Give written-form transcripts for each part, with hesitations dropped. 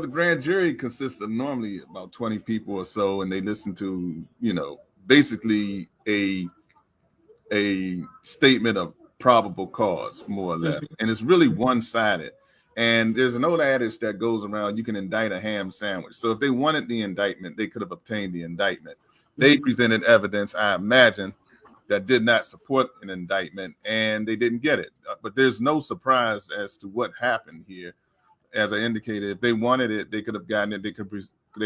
The grand jury consists of normally about 20 people or so, and they listen to, basically a statement of probable cause, more or less. And it's really one sided. And there's an old adage that goes around, you can indict a ham sandwich. So if they wanted the indictment, they could have obtained the indictment. They presented evidence, I imagine, that did not support an indictment, and they didn't get it. But there's no surprise as to what happened here. As I indicated, if they wanted it, they could have gotten it. They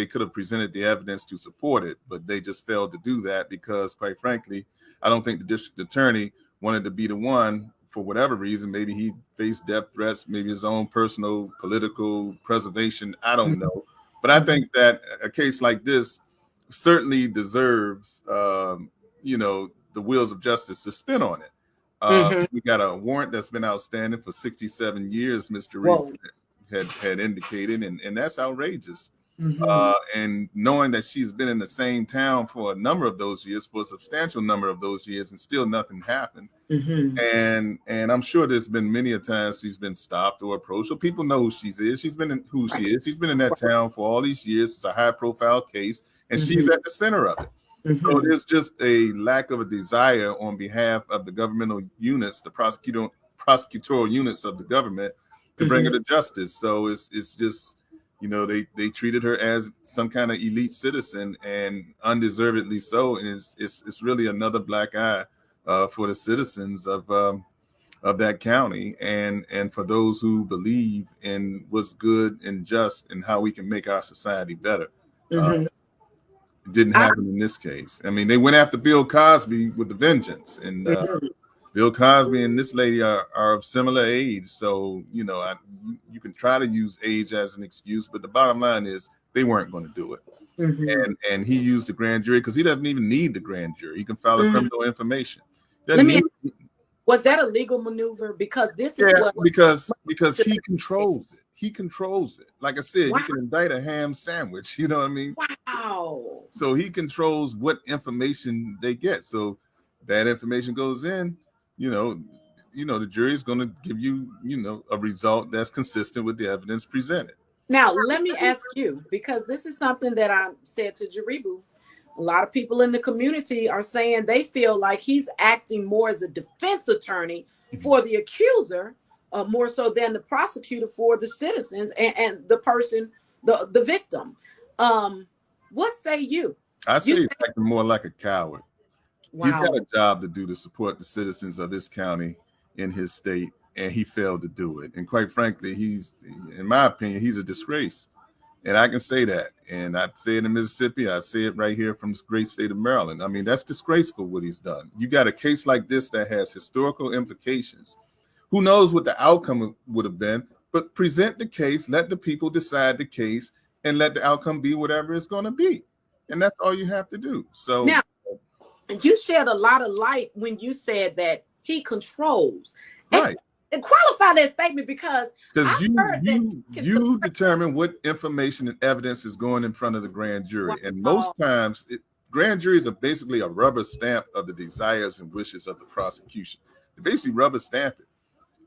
could have presented the evidence to support it, but they just failed to do that because, quite frankly, I don't think the district attorney wanted to be the one for whatever reason. Maybe he faced death threats, maybe his own personal political preservation. I don't know. But I think that a case like this certainly deserves, the wheels of justice to spin on it. We got a warrant that's been outstanding for 67 years, Mr. Reed had indicated, and that's outrageous. And knowing that she's been in the same town for a number of those years, for a substantial number of those years, and still nothing happened. And I'm sure there's been many a times she's been stopped or approached. So people know who she is. She's been in who she is. She's been in that town for all these years. It's a high profile case, and she's at the center of it. So there's just a lack of a desire on behalf of the governmental units, the prosecutorial units of the government, to bring her to justice. So it's just, they treated her as some kind of elite citizen, and undeservedly so. And it's really another black eye for the citizens of that county, and for those who believe in what's good and just and how we can make our society better. It didn't happen in this case. I mean, they went after Bill Cosby with the vengeance, and Bill Cosby and this lady are of similar age. So, you can try to use age as an excuse, but the bottom line is they weren't going to do it. And he used the grand jury because he doesn't even need the grand jury. He can file a criminal information. Was that a legal maneuver? Because this is because he controls it. He controls it. Like I said, you can indict a ham sandwich. You know what I mean? Wow. So he controls what information they get. So that information goes in, the jury is going to give you, a result that's consistent with the evidence presented. Now, let me ask you, because this is something that I said to Jaribu. A lot of people in the community are saying they feel like he's acting more as a defense attorney for the accuser, more so than the prosecutor for the citizens and the person, the victim. What say you? I say he's acting more like a coward. Wow. He's got a job to do to support the citizens of this county in his state, and he failed to do it. And quite frankly, in my opinion, he's a disgrace. And I can say that. And I say it in Mississippi. I say it right here from this great state of Maryland. I mean, that's disgraceful what he's done. You got a case like this that has historical implications. Who knows what the outcome would have been, but present the case, let the people decide the case, and let the outcome be whatever it's going to be. And that's all you have to do. So now, you shed a lot of light when you said that he controls. Right. Qualify that statement because you determine what information and evidence is going in front of the grand jury. And most times grand juries are basically a rubber stamp of the desires and wishes of the prosecution. They basically rubber stamp it.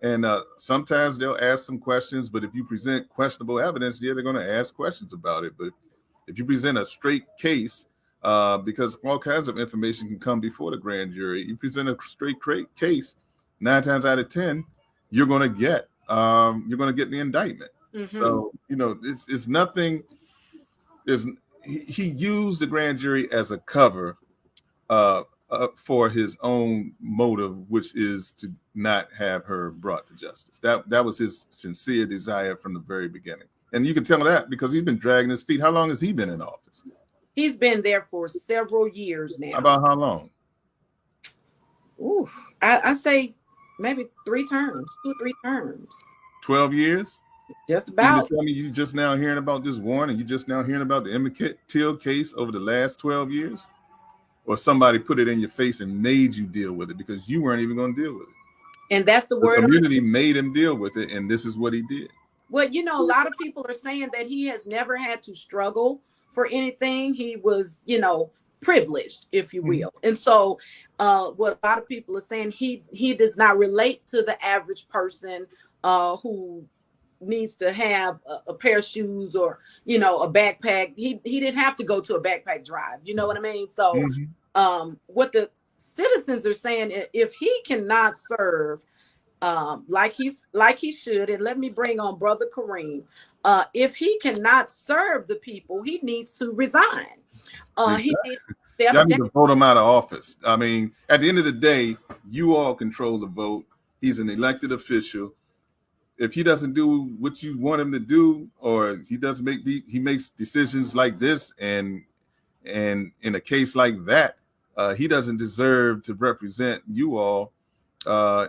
And sometimes they'll ask some questions, but if you present questionable evidence, they're going to ask questions about it. But if you present a straight case, because all kinds of information can come before the grand jury, you present a straight case, 9 times out of 10, you're going to get the indictment. So, it's nothing. He used the grand jury as a cover for his own motive, which is to not have her brought to justice. That was his sincere desire from the very beginning. And you can tell that because he's been dragging his feet. How long has he been in office? He's been there for several years now. About how long? I say maybe 3 terms, 2 or 3 terms. 12 years? Just about. You tell me you just now hearing about this warrant and you just now hearing about the Emmett Till case over the last 12 years? Or somebody put it in your face and made you deal with it because you weren't even going to deal with it. And that's the word. The community made him deal with it, and this is what he did. Well, a lot of people are saying that he has never had to struggle for anything. He was, privileged, if you will. And so what a lot of people are saying, he does not relate to the average person who needs to have a pair of shoes or, you know, a backpack. He didn't have to go to a backpack drive. You know what I mean? So what the citizens are saying, if he cannot serve like he should, and let me bring on Brother Kareem, if he cannot serve the people, he needs to resign. He needs to step Y'all need down. to vote him out of office. I mean, at the end of the day, you all control the vote. He's an elected official. If he doesn't do what you want him to do, or he doesn't he makes decisions like this, and in a case like that, he doesn't deserve to represent you all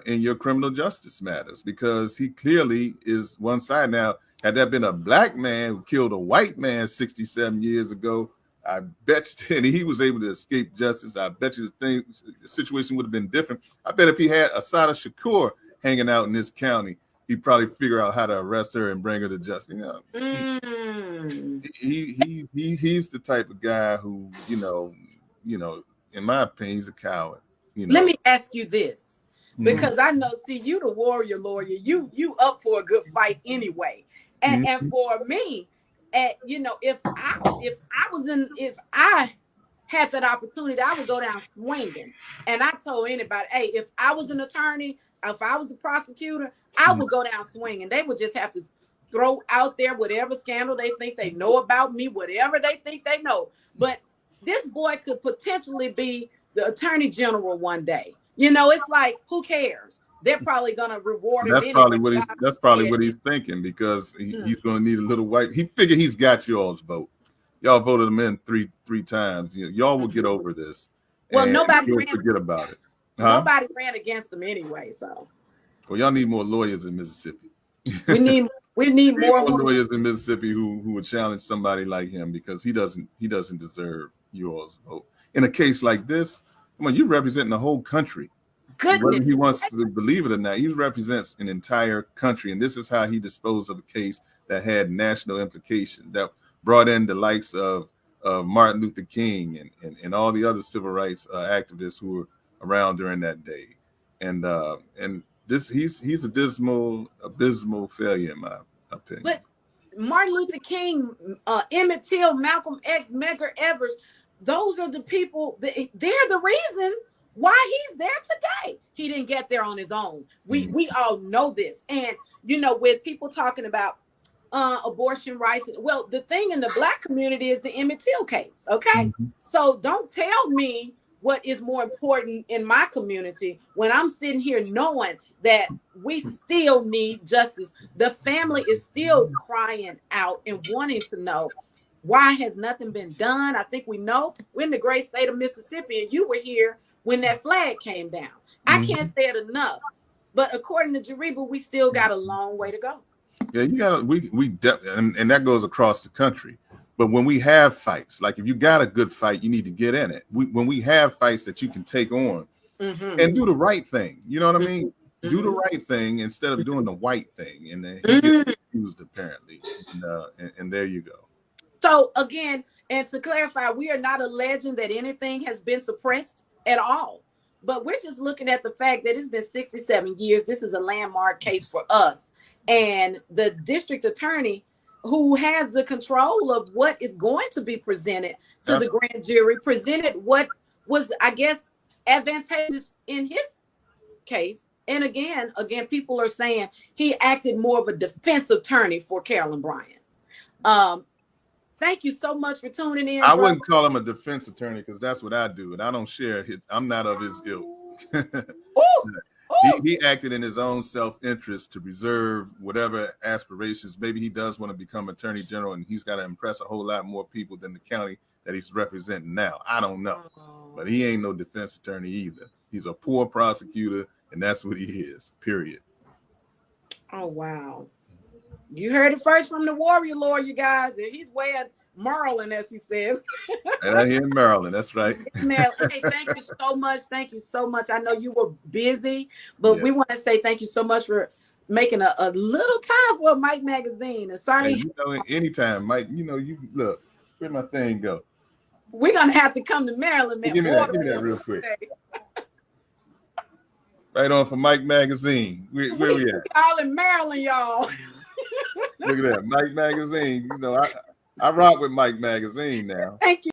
in your criminal justice matters, because he clearly is one side. Now, had that been a black man who killed a white man 67 years ago, I bet you, and he was able to escape justice, I bet you the situation would have been different. I bet if he had Assata Shakur hanging out in this county, he'd probably figure out how to arrest her and bring her to justice. You know, he's the type of guy who, you know, in my opinion, he's a coward. You know. Let me ask you this, because I know, see, you the warrior lawyer, you up for a good fight anyway, and for me, you know, if I had that opportunity, I would go down swinging. And I told anybody, hey, if I was an attorney, if I was a prosecutor, I would go down swinging. They would just have to throw out there whatever scandal they think they know about me, whatever they think they know. But this boy could potentially be the attorney general one day. You know, it's like, who cares? They're probably gonna reward him. That's probably what he's thinking, because he's gonna need a little white. He figured he's got y'all's vote. Y'all voted him in three times. Y'all will get over this. Well, nobody forget about it. Nobody ran against him anyway. So, well, y'all need more lawyers in Mississippi. we need more lawyers in Mississippi who would challenge somebody like him, because he doesn't deserve y'all's vote. In a case like this, come on, you're representing the whole country. Goodness. Whether he wants to believe it or not, he represents an entire country, and this is how he disposed of a case that had national implications, that brought in the likes of Martin Luther King and all the other civil rights activists who were around during that day, and this he's a abysmal failure in my opinion. But Martin Luther King, Emmett Till, Malcolm X, Medgar Evers, those are the people. They're the reason why he's there today. He didn't get there on his own. We all know this. And you know, with people talking about abortion rights, well, the thing in the Black community is the Emmett Till case. Okay, so don't tell me what is more important in my community when I'm sitting here knowing that we still need justice. The family is still crying out and wanting to know, why has nothing been done? I think we know we're in the great state of Mississippi, and you were here when that flag came down. I can't say it enough, but according to Jaribu, we still got a long way to go. Yeah, you got and that goes across the country. But when we have fights, like if you got a good fight, you need to get in it. When we have fights that you can take on and do the right thing, you know what I mean? Do the right thing instead of doing the white thing. And then he gets confused apparently. And there you go. So again, and to clarify, we are not alleging that anything has been suppressed at all. But we're just looking at the fact that it's been 67 years. This is a landmark case for us. And the district attorney, who has the control of what is going to be presented to the grand jury, presented what was, I guess, advantageous in his case. And again, people are saying he acted more of a defense attorney for Carolyn Bryant. Thank you so much for tuning in. I wouldn't call him a defense attorney, because that's what I do, and I don't share his. I'm not of his ilk. He acted in his own self-interest to preserve whatever aspirations. Maybe he does want to become attorney general, and he's got to impress a whole lot more people than the county that he's representing now. I don't know, but he ain't no defense attorney either. He's a poor prosecutor, and that's what he is, period. Oh, wow. You heard it first from the warrior lawyer, you guys. And he's way at Maryland, as he says. Right here in Maryland, that's right. Hey, thank you so much. Thank you so much. I know you were busy, but we want to say thank you so much for making a little time for Mike Magazine. And sorry. Hey, anytime, Mike, you look, where'd my thing go? We're going to have to come to Maryland, man. Give me that real quick. Right on for Mike Magazine. Where we at? All in Maryland, y'all. Look at that, Mike Magazine. You know, I rock with Mike Magazine now. Thank you.